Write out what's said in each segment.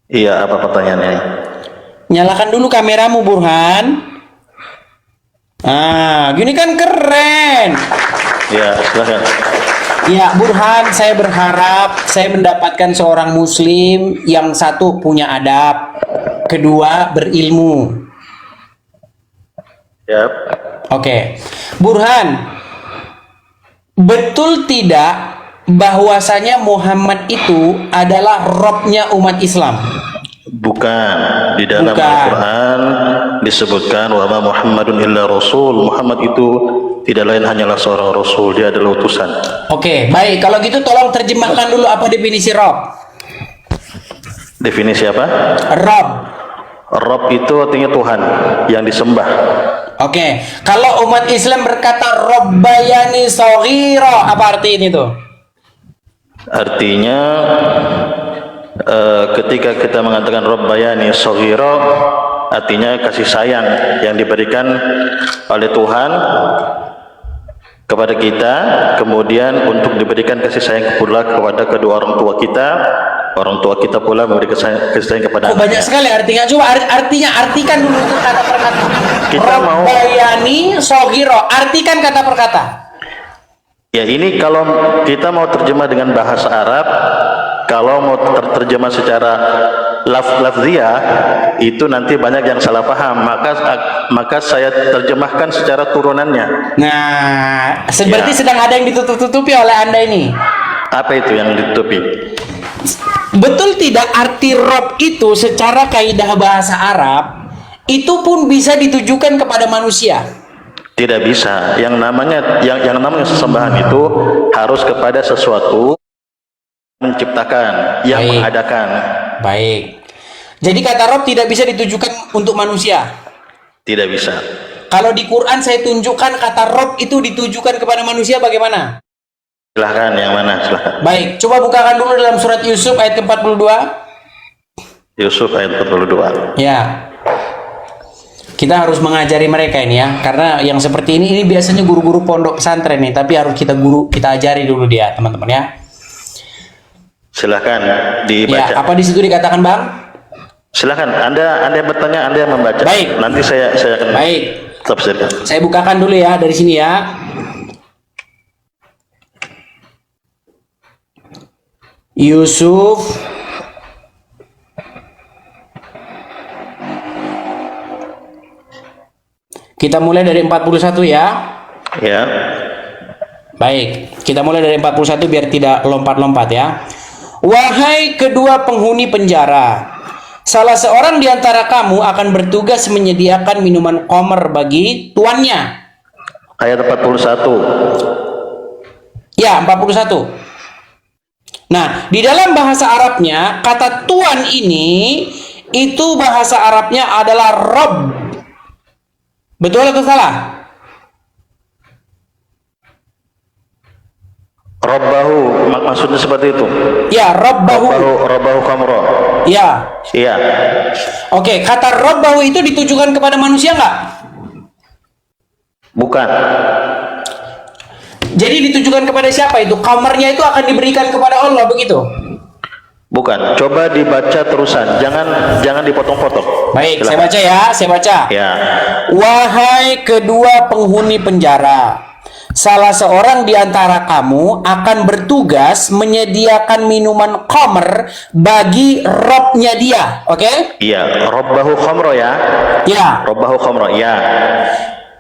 Iya, apa pertanyaannya? Nyalakan dulu kameramu, Burhan. Ah, gini kan keren. Ya, silakan. Ya, Burhan, saya berharap saya mendapatkan seorang muslim yang satu punya adab, kedua berilmu. Ya. Oke. Burhan, betul tidak bahwasanya Muhammad itu adalah Robnya umat Islam? Bukan. Di dalam Bukan. Al-Quran disebutkan wa ma Muhammadun illa rasul. Muhammad itu tidak lain hanyalah seorang rasul, dia adalah utusan. Oke, baik. Kalau gitu tolong terjemahkan dulu apa definisi Rob. Definisi apa? Rob. Rob itu artinya Tuhan yang disembah. Oke, kalau umat Islam berkata Robbayani Soghiro, apa arti ini tuh? Artinya ketika kita mengatakan Rabbayani Shaghira, artinya kasih sayang yang diberikan oleh Tuhan kepada kita, kemudian untuk diberikan kasih sayang pula kepada kedua orang tua kita pula memberikan kasih sayang kepada Oh, banyak sekali artinya. Coba artinya artikan dulu itu kata per kata. Kita mau Rabbayani Soghiro, artikan kata per kata. ya, ini kalau kita mau terjemah dengan bahasa Arab, kalau mau terjemah secara lafziyah itu nanti banyak yang salah paham, maka saya terjemahkan secara turunannya. Nah, seperti Ya. sedang ada yang ditutup-tutupi oleh Anda ini. Apa itu yang ditutupi? Betul tidak arti Rob itu secara kaidah bahasa Arab itu pun bisa ditujukan kepada manusia? Tidak bisa. Yang namanya sesembahan itu harus kepada sesuatu menciptakan, yang Baik. mengadakan. Baik. Jadi kata Rob tidak bisa ditujukan untuk manusia. Tidak bisa. Kalau di Quran saya tunjukkan kata Rob itu ditujukan kepada manusia, bagaimana? Silahkan, yang mana? Silahkan. Baik, coba bukakan dulu dalam surat Yusuf ayat 42. Yusuf ayat 42. Ya. Kita harus mengajari mereka ini ya, karena yang seperti ini biasanya guru-guru pondok pesantren nih, tapi harus kita ajari dulu dia, teman-teman ya. Silahkan Ya, dibaca. apa di situ dikatakan, Bang? Silahkan. Anda yang bertanya, Anda yang membaca. Baik. Nanti saya akan Baik. tafsirkan. Saya bukakan dulu ya dari sini ya. Yusuf kita mulai dari 41 ya. Ya. Baik, kita mulai dari 41 biar tidak lompat-lompat ya. Wahai kedua penghuni penjara, salah seorang di antara kamu akan bertugas menyediakan minuman khamr bagi tuannya. Ayat 41. Ya, 41. Nah, di dalam bahasa Arabnya, kata tuan ini, itu bahasa Arabnya adalah Rob. Betul atau salah? Rabbahu, maksudnya seperti itu. Ya, Robbahu. Rabbahu khamra. Ya. Iya. Oke, kata Robbahu itu ditujukan kepada manusia nggak? Bukan. Jadi ditujukan kepada siapa itu? Kamarnya itu akan diberikan kepada Allah, begitu? Bukan. Coba dibaca terusan. Jangan dipotong-potong. Baik, Silakan. saya baca ya, saya baca. Ya. Wahai kedua penghuni penjara, salah seorang di antara kamu akan bertugas menyediakan minuman khamr bagi Robnya dia, oke? Iya. Rabbahu khamra ya. Ya. Rabbahu khamra. Ya.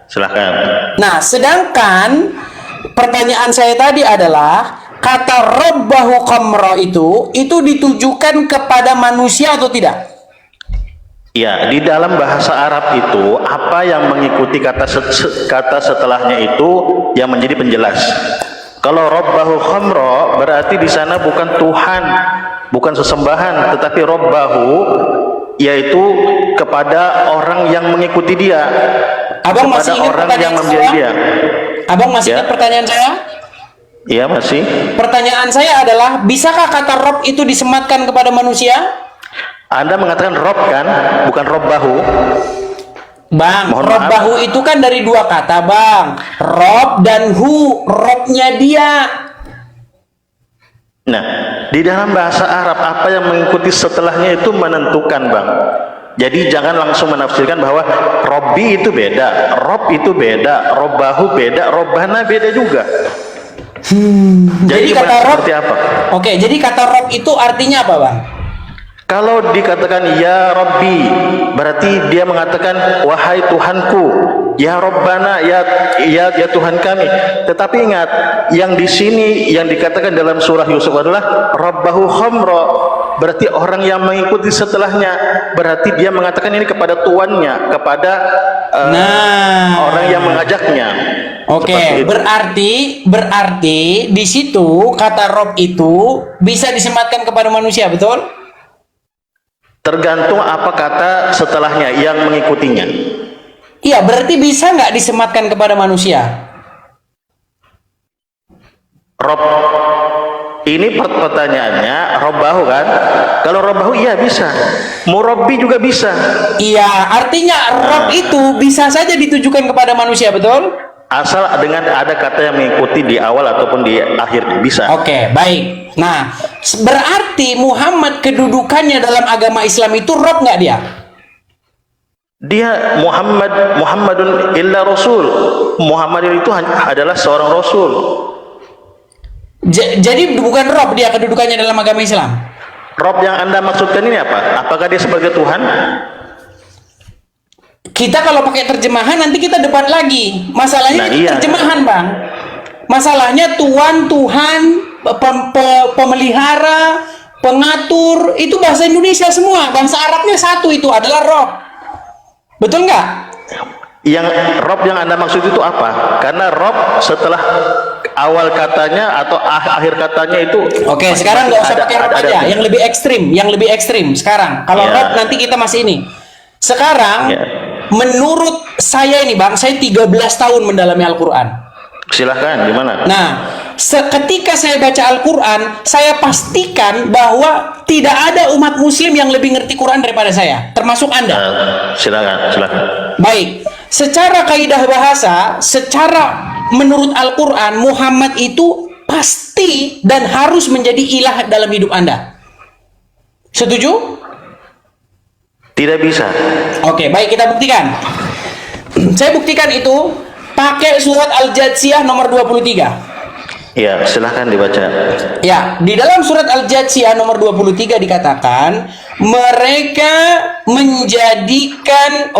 Silahkan. Nah, sedangkan pertanyaan saya tadi adalah kata Rabbahu khamra itu ditujukan kepada manusia atau tidak? Ya, di dalam bahasa Arab itu apa yang mengikuti kata setelahnya itu yang menjadi penjelas. Kalau Rabbahu khamra berarti di sana bukan Tuhan, bukan sesembahan, tetapi Rabbahu yaitu kepada orang yang mengikuti dia. Abang kepada masih ingat orang yang pertanyaan membiayai saya? dia. Abang masih Ya. ingat pertanyaan saya? Iya, masih. Pertanyaan saya adalah, bisakah kata Rob itu disematkan kepada manusia? Anda mengatakan Rob kan, bukan Rabbahu. Bang, Mohon Robbahu itu kan dari dua kata, Bang. Rob dan hu, Robnya dia. Nah, di dalam bahasa Arab apa yang mengikuti setelahnya itu menentukan, Bang. Jadi jangan langsung menafsirkan bahwa Robbi itu beda, Rob itu beda, Robbahu beda, Robbana beda juga. Jadi kata Rob seperti apa? Oke, jadi kata Rob itu artinya apa, Bang? Kalau dikatakan ya Robbi, berarti dia mengatakan wahai Tuhanku, ya Robbana, ya Tuhan kami. Tetapi ingat, yang di sini yang dikatakan dalam surah Yusuf adalah Rabbahu khamra, berarti orang yang mengikuti setelahnya, berarti dia mengatakan ini kepada tuannya, kepada orang yang mengajaknya. Oke, berarti di situ kata Rob itu bisa disematkan kepada manusia, betul? Tergantung apa kata setelahnya yang mengikutinya. Iya, berarti bisa nggak disematkan kepada manusia? Rob, ini pertanyaannya Robbahu kan? Kalau Robbahu iya bisa, Murabbi juga bisa. Iya, artinya Rob itu bisa saja ditujukan kepada manusia, betul? Asal dengan ada kata yang mengikuti di awal ataupun di akhir, bisa. Oke, baik. Nah, berarti Muhammad kedudukannya dalam agama Islam itu Rob nggak dia? Dia Muhammadun illa Rasul. Muhammad itu adalah seorang Rasul. Jadi bukan Rob dia kedudukannya dalam agama Islam. Rob yang Anda maksudkan ini apa? Apakah dia sebagai Tuhan? Kita kalau pakai terjemahan nanti kita debat lagi. Masalahnya itu terjemahan, Bang. Masalahnya Tuhan, pemelihara, pengatur, itu bahasa Indonesia semua. Bahasa Arabnya satu, itu adalah Rob. Betul nggak? Yang Rob yang Anda maksud itu apa? Karena Rob setelah awal katanya atau akhir katanya itu. Oke, sekarang nggak usah pakai Rob aja. Yang lebih ekstrim sekarang. Kalau Rob nanti kita masih ini. Sekarang menurut saya ini, Bang, saya 13 tahun mendalami Al-Quran. Silahkan, gimana? Nah, ketika saya baca Al-Quran, saya pastikan bahwa tidak ada umat muslim yang lebih ngerti Quran daripada saya, termasuk Anda. Silakan. Baik, secara kaidah bahasa, secara menurut Al-Quran, Muhammad itu pasti dan harus menjadi ilah dalam hidup Anda. Setuju? Tidak bisa. Oke, baik, kita buktikan. Saya buktikan itu pakai surat Al-Jatsiyah nomor 23. Ya, silahkan dibaca. Ya, di dalam surat Al-Jatsiyah nomor 23 dikatakan mereka menjadikan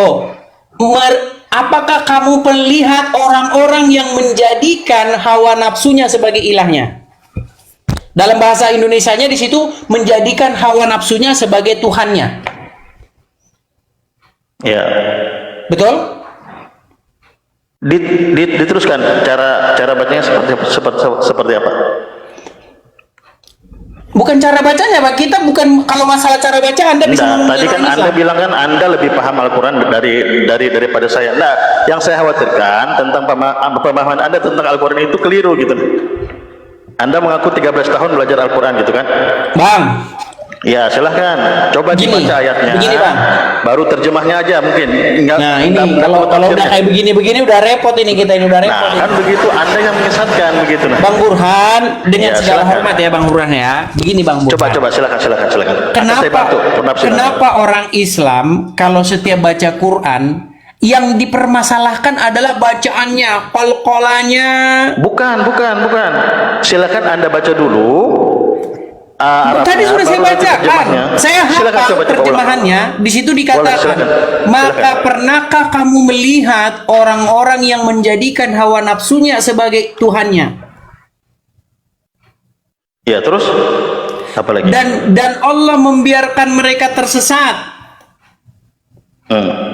apakah kamu melihat orang-orang yang menjadikan hawa nafsunya sebagai ilahnya? Dalam bahasa Indonesianya di situ menjadikan hawa nafsunya sebagai Tuhannya. Ya. Betul? Diteruskan cara bacanya seperti apa? Bukan cara bacanya, Pak. Kita bukan, kalau masalah cara baca Anda bisa ngomong. Tadi kan Anda bilang kan Anda lebih paham Al-Quran daripada saya. Nah, yang saya khawatirkan tentang pemahaman Anda tentang Al-Quran itu keliru gitu. Anda mengaku 13 tahun belajar Al-Quran gitu kan? Bang. Ya, silahkan. Coba dibaca ayatnya. Begini, Bang. Baru terjemahnya aja mungkin. Kalau udah kayak begini udah repot ini kita ini udah repot. Nah, kan begitu Anda yang menyesatkan begitu. Nah. Bang Burhan, dengan segala hormat ya Bang Burhan ya. Begini Bang Burhan. Coba silakan. Kenapa orang Islam kalau setiap baca Quran yang dipermasalahkan adalah bacaannya, qalqalanya? Bukan. Silakan Anda baca dulu. Tadi sudah saya bacakan. Saya hafal terjemahannya. Di situ dikatakan, maka pernahkah kamu melihat orang-orang yang menjadikan hawa nafsunya sebagai Tuhannya? Ya, terus apa lagi? Dan Allah membiarkan mereka tersesat.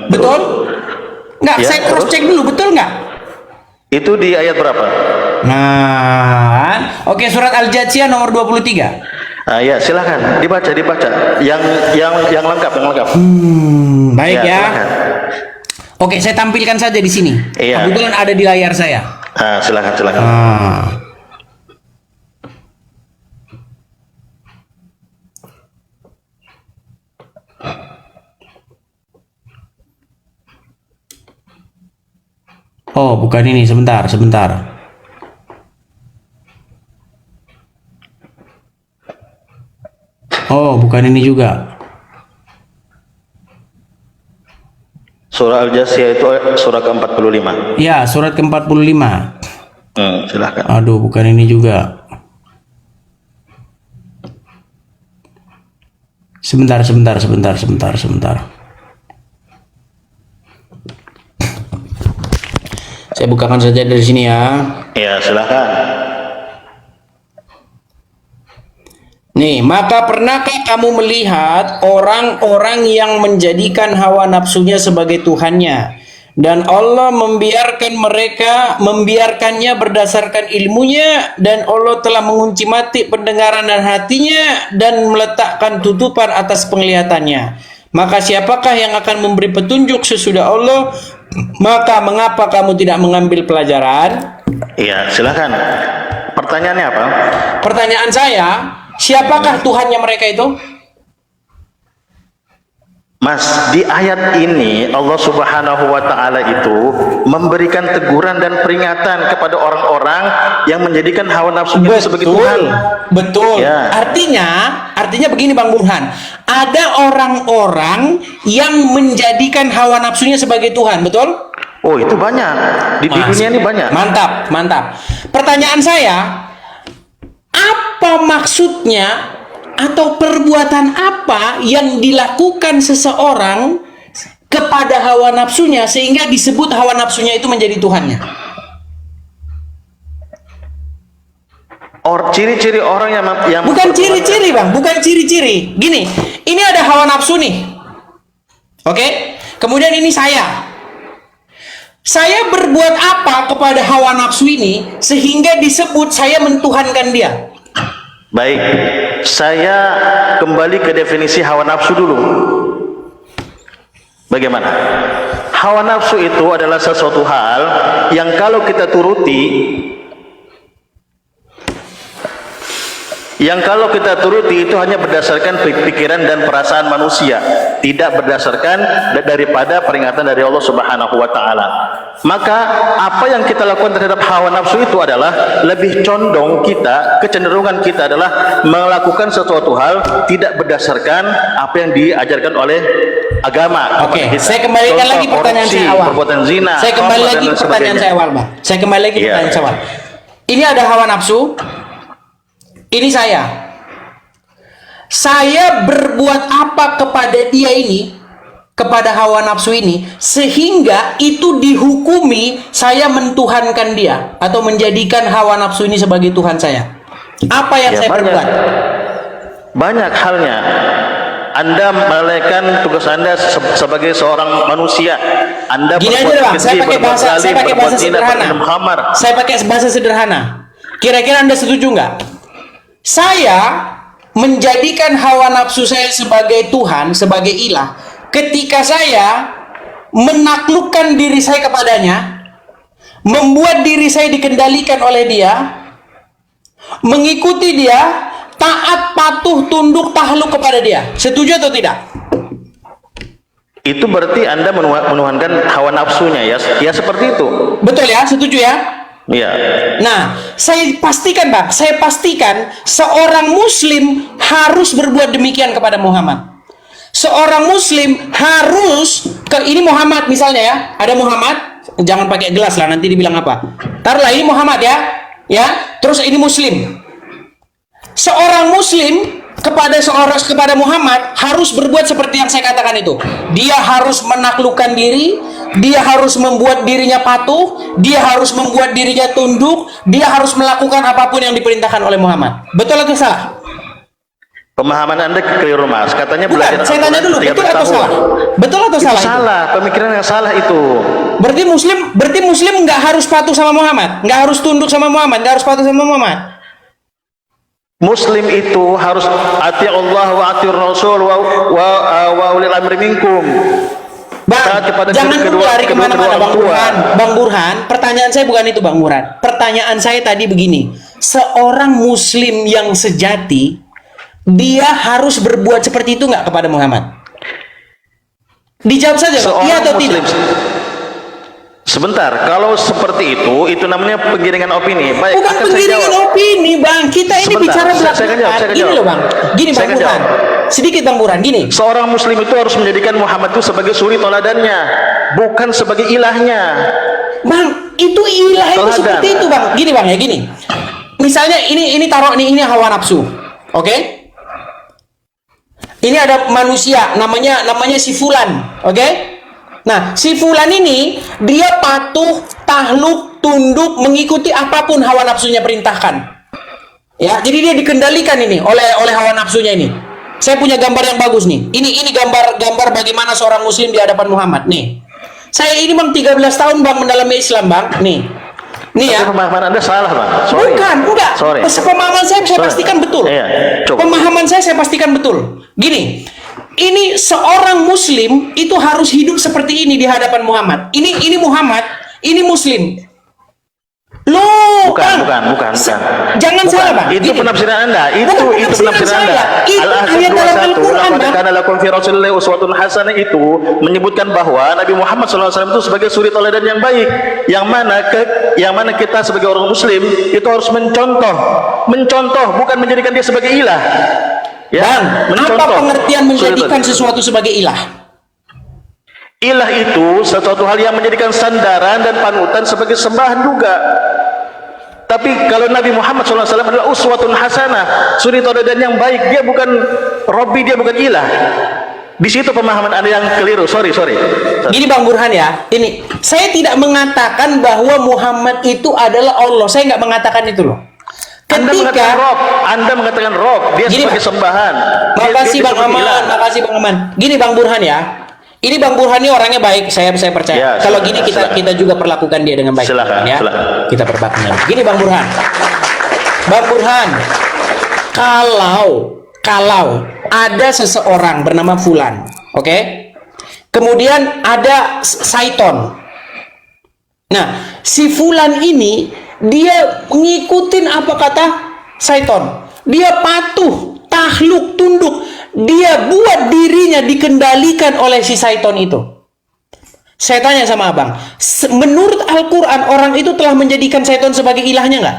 Betul? Nggak, ya, saya cross check dulu, betul nggak? Itu di ayat berapa? Nah, oke, surat Al-Jatsiyah nomor 23. Ya, silahkan dibaca. Yang lengkap. Baik ya. Oke, saya tampilkan saja di sini. Iya. Kebetulan ada di layar saya. Silahkan. Oh, bukan ini. Sebentar. bukan ini juga. Surah Al-Jasiyah itu surah ke-45. Ya, surat ke-45. Silahkan. Aduh, bukan ini juga. Sebentar. Saya bukakan saja dari sini ya. Ya, silahkan. Nih, maka pernahkah kamu melihat orang-orang yang menjadikan hawa nafsunya sebagai Tuhannya, dan Allah membiarkannya berdasarkan ilmunya, dan Allah telah mengunci mati pendengaran dan hatinya, dan meletakkan tutupan atas penglihatannya. Maka siapakah yang akan memberi petunjuk sesudah Allah? Maka mengapa kamu tidak mengambil pelajaran? Iya, silakan. Pertanyaannya apa? Pertanyaan saya, siapakah Tuhannya mereka itu? Mas, di ayat ini Allah Subhanahu wa taala itu memberikan teguran dan peringatan kepada orang-orang yang menjadikan hawa nafsunya sebagai Tuhan. Betul. Ya. Artinya begini Bang Burhan. Ada orang-orang yang menjadikan hawa nafsunya sebagai Tuhan, betul? Oh, itu banyak. Di dunia ini banyak. Mantap. Pertanyaan saya, apa maksudnya atau perbuatan apa yang dilakukan seseorang kepada hawa nafsunya sehingga disebut hawa nafsunya itu menjadi Tuhannya? Ciri-ciri orang yang bukan ciri-ciri Bang, bukan ciri-ciri. Gini, ini ada hawa nafsu nih. Oke? Kemudian ini saya. Saya berbuat apa kepada hawa nafsu ini sehingga disebut saya mentuhankan dia? Baik, saya kembali ke definisi hawa nafsu dulu. Bagaimana? Hawa nafsu itu adalah sesuatu hal yang kalau kita turuti, itu hanya berdasarkan pikiran dan perasaan manusia, tidak berdasarkan daripada peringatan dari Allah Subhanahu wa taala. Maka apa yang kita lakukan terhadap hawa nafsu itu adalah lebih condong kecenderungan kita adalah melakukan sesuatu hal tidak berdasarkan apa yang diajarkan oleh agama. Oke, saya kembalikan lagi pertanyaan saya awal. Perbuatan zina. Saya kembali lagi pertanyaan saya awal, Bang. Saya kembali lagi pertanyaan saya awal. Ini ada hawa nafsu. Ini saya. Saya berbuat apa kepada dia ini, kepada hawa nafsu ini, sehingga itu dihukumi saya mentuhankan dia atau menjadikan hawa nafsu ini sebagai Tuhan saya. Apa yang saya perbuat? Banyak halnya. Anda melalaikan tugas Anda sebagai seorang manusia. Anda gini aja Bang, saya pakai bahasa sederhana. Saya pakai bahasa sederhana. Kira-kira Anda setuju nggak? Saya menjadikan hawa nafsu saya sebagai Tuhan, sebagai ilah, ketika saya menaklukkan diri saya kepadanya, membuat diri saya dikendalikan oleh dia, mengikuti dia, taat, patuh, tunduk, takluk kepada dia. Setuju atau tidak? Itu berarti Anda menuhankan hawa nafsunya, ya? Ya seperti itu. Betul ya? Setuju ya? Iya. Nah, saya pastikan Bang, seorang muslim harus berbuat demikian kepada Muhammad. Seorang muslim harus ini Muhammad misalnya ya, ada Muhammad, jangan pakai gelas lah nanti dibilang apa. Taruhlah ini Muhammad ya, terus ini muslim. Seorang muslim kepada Muhammad harus berbuat seperti yang saya katakan itu. Dia harus menaklukkan diri, dia harus membuat dirinya patuh, dia harus membuat dirinya tunduk, dia harus melakukan apapun yang diperintahkan oleh Muhammad. Betul atau salah? Pemahaman Anda keliru, Mas. Katanya bukan, belajar saya tanya dulu, betul atau salah? Betul atau salah? Itu salah, pemikiran yang salah itu. Berarti muslim nggak harus patuh sama Muhammad, nggak harus tunduk sama Muhammad, nggak harus patuh sama Muhammad. Muslim itu harus ati Allah wa ati Rasul wa ulil amri minkum. Bang, jangan dulu lari kemana-mana Bang Burhan. Pertanyaan saya bukan itu Bang Burhan. Pertanyaan saya tadi begini. Seorang muslim yang sejati, dia harus berbuat seperti itu nggak kepada Muhammad? Dijawab saja Bang, iya atau tidak? Sebentar, kalau seperti itu namanya penggiringan opini. Baik, bukan penggiringan opini, Bang. Kita ini bicara belakangan. Gini loh, Bang. Gini, Bang Burhan. sedikit Bang Burhan, gini. Seorang muslim itu harus menjadikan Muhammad itu sebagai suri toladannya, bukan sebagai ilahnya. Bang, itu ilah itu Teladan. seperti itu Bang. Gini Bang ya, gini. Misalnya ini taruh nih, ini hawa nafsu. Oke? Ini ada manusia namanya si Fulan, oke? Nah, si Fulan ini dia patuh, takluk, tunduk, mengikuti apapun hawa nafsunya perintahkan. Ya, jadi dia dikendalikan ini oleh hawa nafsunya ini. Saya punya gambar yang bagus nih. Ini gambar bagaimana seorang muslim di hadapan Muhammad nih. Saya ini Bang 13 tahun Bang mendalami Islam Bang. Nih ya. Tapi pemahaman Anda salah, Bang. Sorry. Bukan, enggak. Sorry. Pemahaman saya pastikan betul. Iya, coba. Pemahaman saya pastikan betul. Gini, ini seorang muslim itu harus hidup seperti ini di hadapan Muhammad. Ini Muhammad, ini muslim. Loh, Bukan. Jangan salah, Bang. Itu Gini. penafsiran Anda. Itu penafsiran penafsiran saya. Anda. Itu ayat dalam Al-Quran, Bang. Karena lakum fi Rasulillahi uswatun hasanah itu menyebutkan bahwa Nabi Muhammad SAW itu sebagai suri teladan yang baik. Yang mana kita sebagai orang muslim itu harus mencontoh, bukan menjadikan dia sebagai ilah. Ya, Bang, apa pengertian menjadikan sesuatu sebagai ilah? Ilah itu sesuatu hal yang menjadikan sandaran dan panutan sebagai sembahan juga. Tapi kalau Nabi Muhammad SAW adalah uswatun hasanah, suri teladan yang baik, dia bukan Robbi, dia bukan ilah. Di situ pemahaman Anda yang keliru. Sorry. Gini Bang Burhan ya, ini saya tidak mengatakan bahwa Muhammad itu adalah Allah. Saya nggak mengatakan itu loh. Anda mengatakan Rob, dia gini, sebagai sembahan. Makasih Bang Aman, makasih Bang Aman. Gini Bang Burhan ya. Ini Bang Burhan ini orangnya baik, saya percaya. Ya, kalau gini kita juga perlakukan dia dengan baik. Silakan. Kita perlakukan. Gini Bang Burhan. Kalau ada seseorang bernama Fulan, oke? Kemudian ada Saiton. Nah, si Fulan ini dia ngikutin apa kata Saiton. Dia patuh, takluk, tunduk. Dia buat dirinya dikendalikan oleh si Saiton itu. Saya tanya sama Abang, menurut Al-Quran orang itu telah menjadikan Saiton sebagai ilahnya nggak?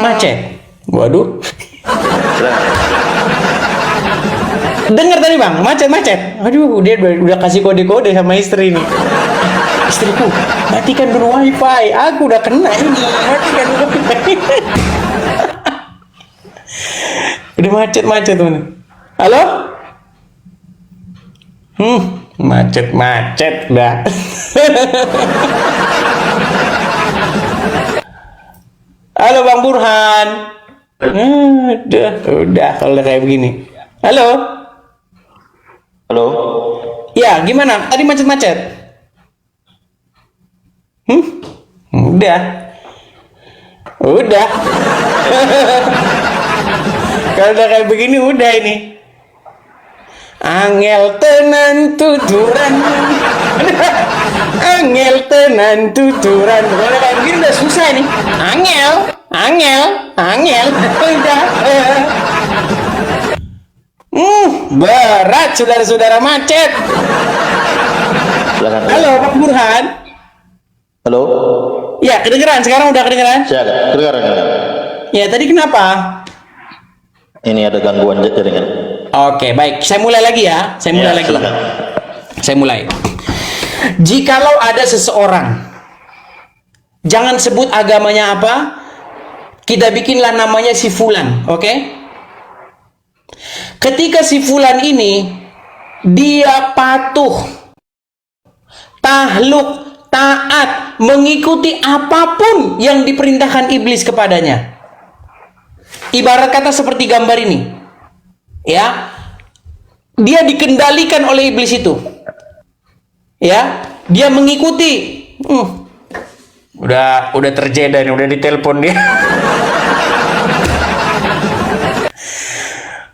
Macet. Waduh. Dengar tadi Bang, macet. Aduh, dia udah kasih kode-kode sama istri nih. Istriku, matikan dulu wifi. Aku udah kena ini. Matikan dulu wifi. Udah macet teman. Halo? Macet dah. Halo Bang Burhan. Udah kalau kayak begini. Halo? Ya, gimana? Tadi macet. Udah. Kalau udah kayak begini udah ini. Angel tenan tuturan. Angel tenan tuturan. Kalau kayak begini udah susah ini. Angel. Udah. Berat saudara-saudara macet. Silakan. Halo Pak Burhan. Halo. Ya, kedengeran. Sekarang udah kedengeran? Silakan. Kedengaran. Ya, tadi kenapa? Ini ada gangguan jaringan. Oke, baik. Saya mulai lagi ya. Silakan. Saya mulai. Jikalau ada seseorang, jangan sebut agamanya apa, kita bikinlah namanya si Fulan, oke? Ketika si Fulan ini, dia patuh, takluk, taat, mengikuti apapun yang diperintahkan iblis kepadanya. Ibarat kata seperti gambar ini. Ya. Dia dikendalikan oleh iblis itu. Ya, dia mengikuti. Udah terjeda nih, udah ditelepon dia.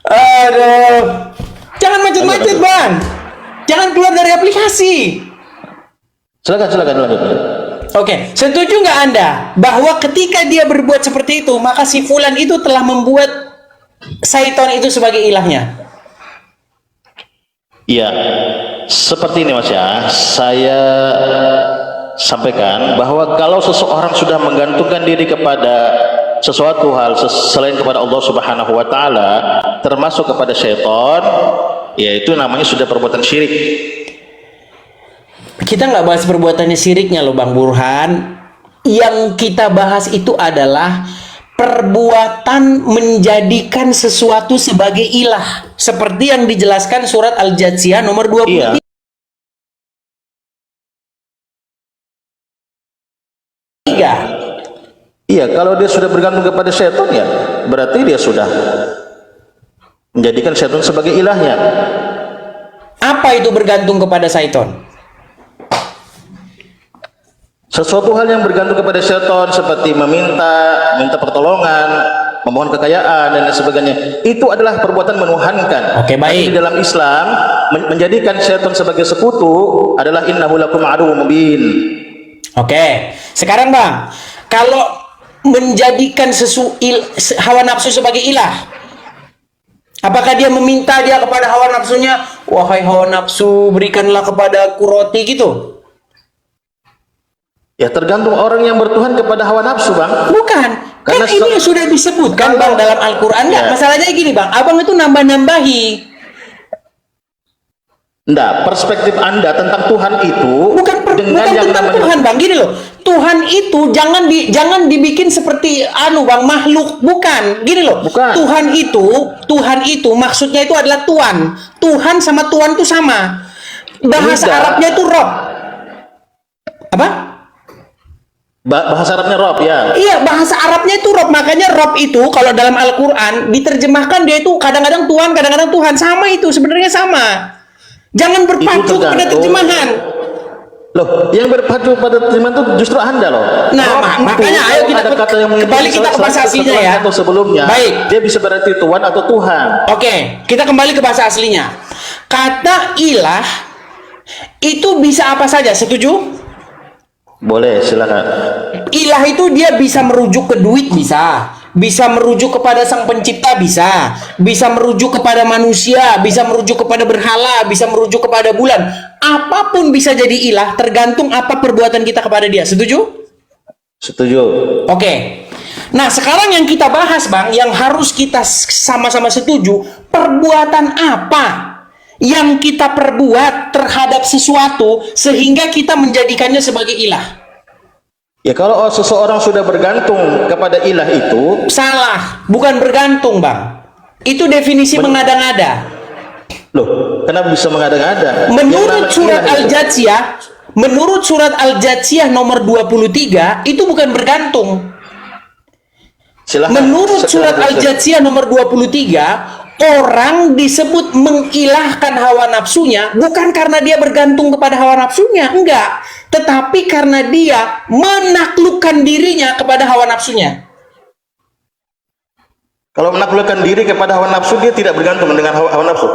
Aduh. Jangan macet-macet, Bang. Jangan keluar dari aplikasi. Silakan lanjut. Oke, setuju nggak Anda bahwa ketika dia berbuat seperti itu, maka si Fulan itu telah membuat Saiton itu sebagai ilahnya? Iya, seperti ini Mas ya. Saya sampaikan bahwa kalau seseorang sudah menggantungkan diri kepada sesuatu hal selain kepada Allah Subhanahu wa taala, termasuk kepada syaitan, yaitu namanya sudah perbuatan syirik. Kita nggak bahas perbuatannya syiriknya loh Bang Burhan. Yang kita bahas itu adalah perbuatan menjadikan sesuatu sebagai ilah, seperti yang dijelaskan surat Al-Jathiyah nomor 23. Iya, kalau dia sudah bergantung kepada syaitan, ya berarti dia sudah menjadikan syaitan sebagai ilahnya. Apa itu bergantung kepada syaitan? Sesuatu hal yang bergantung kepada syaitan seperti minta pertolongan, memohon kekayaan dan lain sebagainya, itu adalah perbuatan menuhankan. Oke, baik. Tapi di dalam Islam menjadikan syaitan sebagai sekutu adalah innahu lakum aduwwum mubin. Oke, sekarang Bang, kalau menjadikan hawa nafsu sebagai ilah, apakah dia meminta dia kepada hawa nafsunya, wahai hawa nafsu berikanlah kepadaku roti gitu? Ya tergantung orang yang bertuhan kepada hawa nafsu, Bang. Bukan, karena kan ini sudah disebutkan Bang dalam Al-Quran. Ya. Masalahnya gini Bang, abang itu nambah-nambahi. Enggak, perspektif Anda tentang Tuhan itu bukan yang tentang namanya Tuhan Bang, gini loh. Tuhan itu jangan dibikin seperti Bang, makhluk, bukan. Gini loh. Bukan. Tuhan itu maksudnya itu adalah Tuhan. Tuhan sama Tuhan itu sama. Bahasa Arabnya itu Rob. Apa? Bahasa Arabnya Rob, ya. Iya, bahasa Arabnya itu Rob. Makanya Rob itu kalau dalam Al-Quran diterjemahkan dia itu kadang-kadang Tuhan, kadang-kadang Tuhan. Sama itu, sebenarnya sama. Jangan berpacu pada terjemahan. Loh, yang berpacu pada terjemahan itu justru Anda loh. Nah, makanya ayo kita ada kata yang kembali kita ke bahasa aslinya ya. Atau sebelumnya. Baik. Dia bisa berarti Tuhan atau Tuhan. Oke, kita kembali ke bahasa aslinya. Kata ilah itu bisa apa saja, setuju? Boleh, silakan. Ilah itu dia bisa merujuk ke duit, bisa merujuk kepada sang pencipta, bisa merujuk kepada manusia, bisa merujuk kepada berhala, bisa merujuk kepada bulan. Apapun bisa jadi ilah, tergantung apa perbuatan kita kepada dia. Setuju? Setuju. Oke. Nah, sekarang yang kita bahas Bang, yang harus kita sama-sama setuju, perbuatan apa yang kita perbuat terhadap sesuatu sehingga kita menjadikannya sebagai ilah? Ya kalau seseorang sudah bergantung kepada ilah itu, salah, bukan bergantung Bang. Itu definisi mengada-ngada. Loh, kenapa bisa mengada-ngada? Menurut surat Al-Jathiyah nomor 23 itu bukan bergantung. Silahkan, menurut surat Al-Jathiyah nomor 23, orang disebut mengilahkan hawa nafsunya bukan karena dia bergantung kepada hawa nafsunya, enggak, tetapi karena dia menaklukkan dirinya kepada hawa nafsunya. Kalau menaklukkan diri kepada hawa nafsu, dia tidak bergantung dengan hawa nafsu.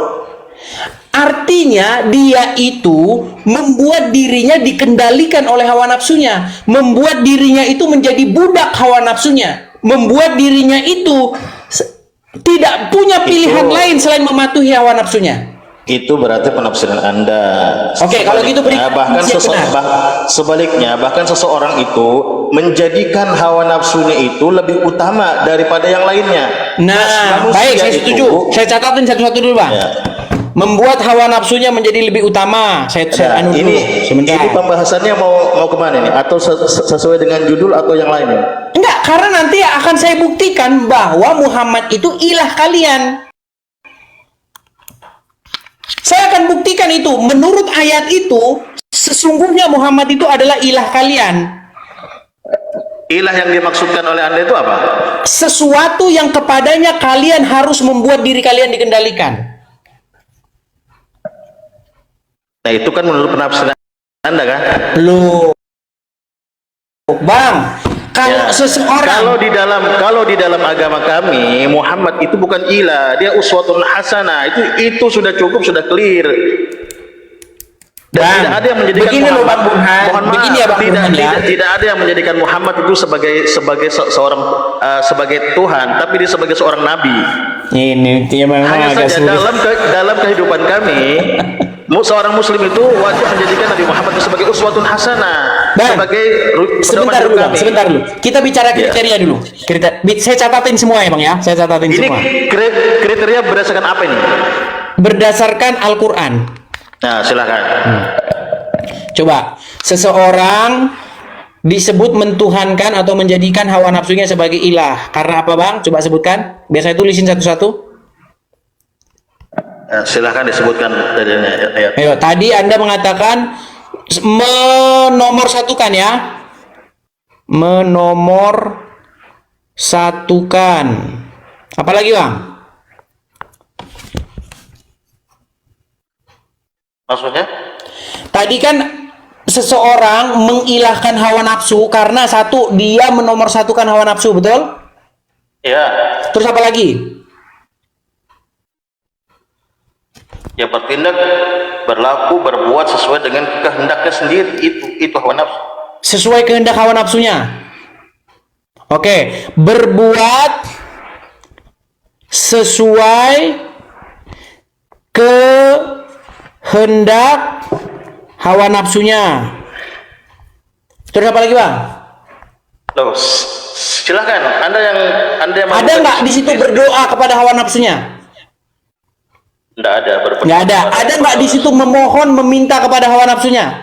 Artinya dia itu membuat dirinya dikendalikan oleh hawa nafsunya, membuat dirinya itu menjadi budak hawa nafsunya, membuat dirinya itu tidak punya pilihan lain selain mematuhi hawa nafsunya. Itu berarti penafsiran Anda. Oke, kalau gitu sebaliknya, bahkan seseorang itu menjadikan hawa nafsunya itu lebih utama daripada yang lainnya. Nah, baik, saya setuju. Saya catatin satu-satu dulu, Bang. Ya. Membuat hawa nafsunya menjadi lebih utama. Saya anu dulu. Sebentar. Ini pembahasannya mau kemana nih? Atau sesuai dengan judul atau yang lain? Enggak, karena nanti akan saya buktikan bahwa Muhammad itu ilah kalian. Saya akan buktikan itu. Menurut ayat itu, sesungguhnya Muhammad itu adalah ilah kalian. Ilah yang dimaksudkan oleh Anda itu apa? Sesuatu yang kepadanya kalian harus membuat diri kalian dikendalikan. Nah, itu kan menurut penafsiran Anda kan? Loh, Bang, kalau seseorang kalau di dalam agama kami, Muhammad itu bukan ilah, dia uswatun hasanah. Itu sudah cukup, sudah clear. Dan tidak ada yang menjadikan Muhammad, tidak ada yang menjadikan Muhammad itu sebagai seorang sebagai Tuhan, tapi dia sebagai seorang nabi. Ini memang hanya saja dalam kehidupan kami seorang muslim itu wajib menjadikan Nabi Muhammad sebagai uswatun hasanah. Bang, sebagai sebentar dulu, Bang. Sebentar dulu. Kita bicara kriteria dulu. Saya catatin semua ya, Bang ya. Saya catatin Ini semua. kriteria berdasarkan apa ini? Berdasarkan Al-Qur'an. Nah, silakan. Coba, seseorang disebut mentuhankan atau menjadikan hawa nafsunya sebagai ilah. Karena apa, Bang? Coba sebutkan. Biasa tulisin satu-satu. Nah, silakan disebutkan dari ayat. Ayo, tadi Anda mengatakan menomorsatukan ya. Menomorsatukan. Apalagi, Bang? Maksudnya? Tadi kan seseorang mengilahkan hawa nafsu karena satu, dia menomorsatukan hawa nafsu, betul? Ya. Terus apa lagi? Ya, bertindak, berlaku, berbuat sesuai dengan kehendaknya sendiri, itu hawa nafsu. Sesuai kehendak hawa nafsunya. Oke, berbuat sesuai kehendak hawa nafsunya. Terus apa lagi, Bang? Loh, silakan. Anda yang Ada nggak di situ berdoa kepada hawa nafsunya? Tidak ada. Nggak ada. Ada nggak di situ memohon, meminta kepada hawa nafsunya?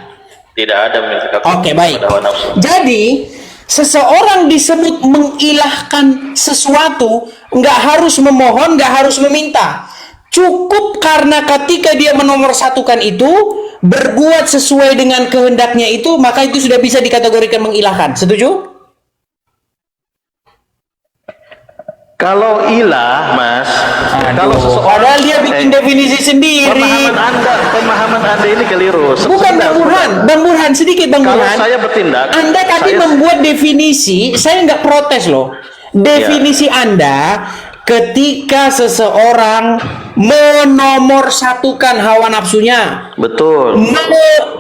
Tidak ada meminta Oke, baik. kepada hawa nafsu. Jadi seseorang disebut mengilahkan sesuatu, nggak harus memohon, nggak harus meminta. Cukup karena ketika dia menomorsatukan itu, berbuat sesuai dengan kehendaknya itu, maka itu sudah bisa dikategorikan mengilahkan. Setuju? Kalau ilah, Mas, kalau seseorang, Padahal dia bikin definisi sendiri. pemahaman Anda ini keliru. Bukan Bang Burhan, Bang Burhan sedikit Bang Kalau Burhan. saya bertindak, Anda tadi membuat definisi, saya nggak protes loh. Definisi Anda ketika seseorang menomorsatukan hawa nafsunya, betul.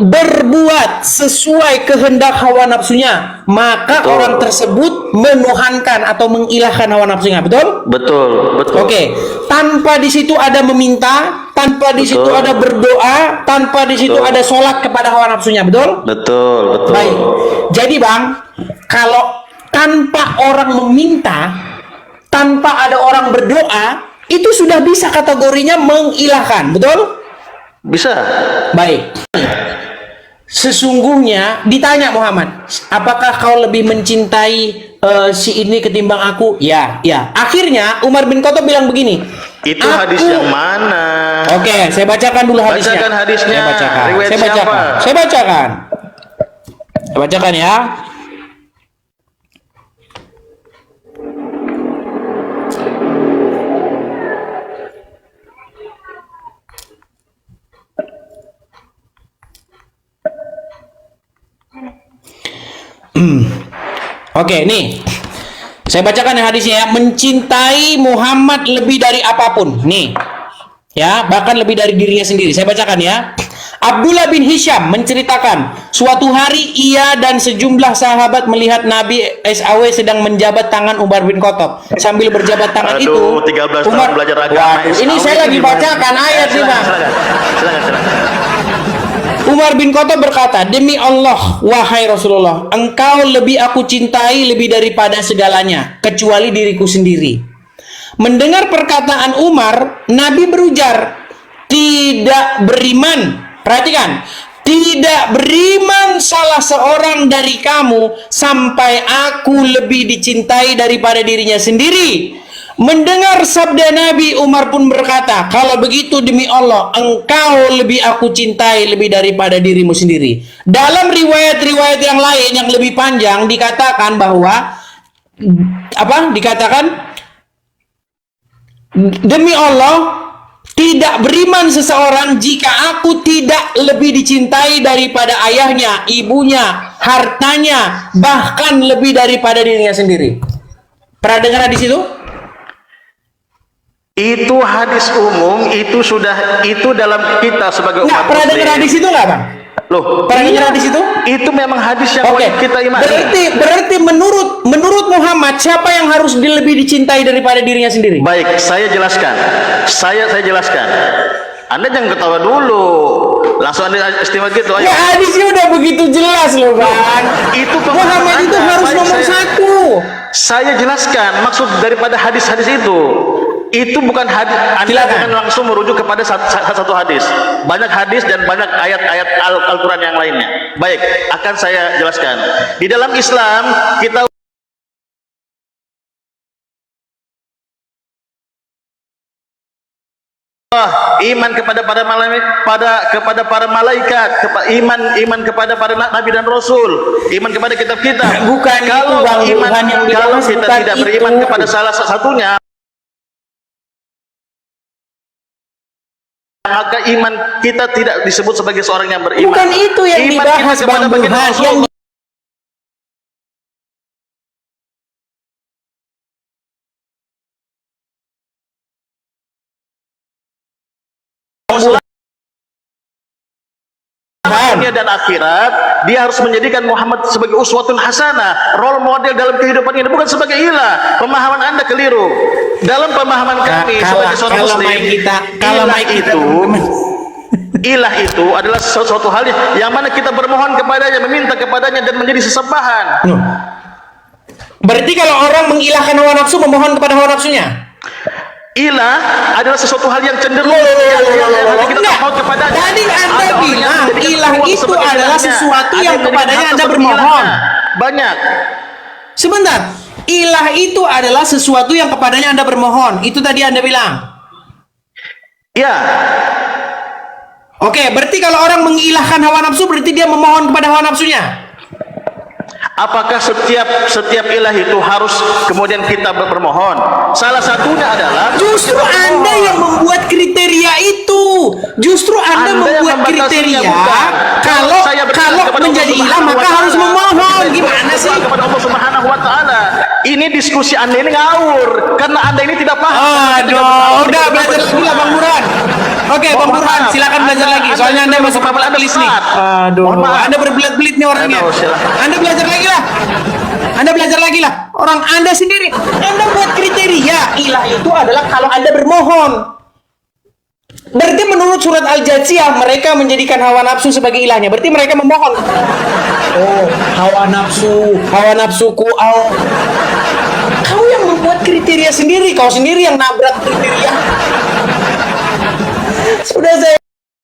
berbuat sesuai kehendak hawa nafsunya, maka Betul. orang tersebut menuhankan atau mengilahkan hawa nafsunya, betul? Betul. Oke, tanpa di situ ada meminta, tanpa di situ ada berdoa, tanpa di situ ada sholat kepada hawa nafsunya, betul? Betul. Baik. Jadi Bang, kalau tanpa orang meminta, tanpa ada orang berdoa, itu sudah bisa kategorinya mengilahkan, betul? Bisa. Baik. Sesungguhnya ditanya Muhammad, apakah kau lebih mencintai si ini ketimbang aku? Ya. Akhirnya Umar bin Khattab bilang begini. Itu hadis yang mana? Oke, saya bacakan dulu hadisnya. Bacakan hadisnya. Saya bacakan. Riwayat Saya bacakan. siapa? Saya bacakan. Saya bacakan ya. Oke, nih. Saya bacakan ya hadisnya ya. Mencintai Muhammad lebih dari apapun. Nih. Ya, bahkan lebih dari dirinya sendiri. Saya bacakan ya. Abdullah bin Hisham menceritakan, suatu hari ia dan sejumlah sahabat melihat Nabi SAW sedang menjabat tangan Umar bin Khattab. Sambil berjabat tangan itu, 13 Umar tahun belajar agama. ini saya lagi bacakan ayat nih, Bang. Silakan. Umar bin Khattab berkata, demi Allah, wahai Rasulullah, engkau lebih aku cintai lebih daripada segalanya, kecuali diriku sendiri. Mendengar perkataan Umar, Nabi berujar, tidak beriman. Perhatikan, tidak beriman salah seorang dari kamu sampai aku lebih dicintai daripada dirinya sendiri. Mendengar sabda Nabi, Umar pun berkata, kalau begitu demi Allah, engkau lebih aku cintai lebih daripada dirimu sendiri. Dalam riwayat-riwayat yang lain yang lebih panjang dikatakan bahwa dikatakan demi Allah, tidak beriman seseorang jika aku tidak lebih dicintai daripada ayahnya, ibunya, hartanya, bahkan lebih daripada dirinya sendiri. Pernah dengar hadis itu? Itu hadis umum, itu dalam kita sebagai umat Pernah Muslim. dengar hadis itu nggak, Bang? Loh, Pernah dengar hadis itu? Itu memang hadis yang Oke. wajib kita imani. Berarti menurut Muhammad, siapa yang harus lebih dicintai daripada dirinya sendiri? Baik, saya jelaskan. Saya jelaskan. Anda jangan ketawa dulu. Langsung Anda istimewa gitu. Ayo. Ya hadisnya udah begitu jelas loh Bang. Itu Muhammad itu Anda. harus Baik, nomor satu. Saya jelaskan maksud daripada hadis-hadis itu. Itu bukan hadis. Anda Silakan. jangan langsung merujuk kepada satu hadis. Banyak hadis dan banyak ayat-ayat Al-Quran yang lainnya. Baik, akan saya jelaskan. Di dalam Islam kita iman kepada para malaikat, iman kepada para nabi dan rasul, iman kepada kitab-kitab. Bukan Kalau itu, Bang iman, Burhan, yang kalau dimaksud kita bukan tidak itu. beriman kepada salah satunya, maka iman kita tidak disebut sebagai seorang yang beriman. Bukan itu yang Iman dibahas kita Bang kepada baginda Burhan. Rasulullah. Yang dunia dan akhirat, dia harus menjadikan Muhammad sebagai uswatun hasanah, role model dalam kehidupan ini, bukan sebagai ilah. Pemahaman Anda keliru. Dalam pemahaman kami sebagai seorang muslim, ilah itu adalah sesuatu hal yang mana kita bermohon kepadanya, meminta kepadanya dan menjadi sesembahan. berarti kalau orang mengilahkan hawa nafsu, memohon kepada hawa nafsunya. Ilah adalah sesuatu hal yang cenderung yang kita Enggak. mohon kepadanya. Tadi Anda Ada orang bilang yang menjadikan ilah uang itu sebagai adalah ilahnya. sesuatu Ada yang menjadikan kepadanya harta Anda seperti bermohon. ilahnya. Banyak. Sebentar, ilah itu adalah sesuatu yang kepadanya Anda bermohon. Itu tadi Anda bilang. Ya, Oke, berarti kalau orang mengilahkan hawa nafsu, berarti dia memohon kepada hawa nafsunya. apakah setiap ilah itu harus kemudian kita bermohon? Salah satunya adalah Justru kita bermohon. Anda yang membuat kriteria itu. Justru Anda Anda yang membuat membatasinya, kriteria bukan. kalau Saya beriman kalau kepada menjadi Allah ilah maka Subhanahu wa harus Ta'ala. memohon. Saya Gimana sih? berdoa kepada Allah Subhanahu wa Ta'ala. Ini diskusi Anda ini ngawur karena Anda ini tidak paham. Aduh, udah belajar lagi lah Bang Burhan. Oke, Bang Burhan, silakan belajar lagi. Soalnya Anda masih pemahaman list nih. Aduh, Mohon maaf. Anda berbelit-belit nih orangnya. Aduh, silakan. Anda belajar lagi lah. Anda belajar lagi lah. Orang Anda sendiri, Anda buat kriteria. Ilah itu adalah kalau Anda bermohon. Berarti menurut surat Al-Jathiyah mereka menjadikan hawa nafsu sebagai ilahnya. Berarti mereka memohon. Oh, hawa nafsuku. Kau yang membuat kriteria sendiri, kau sendiri yang nabrak kriteria. Sudah saya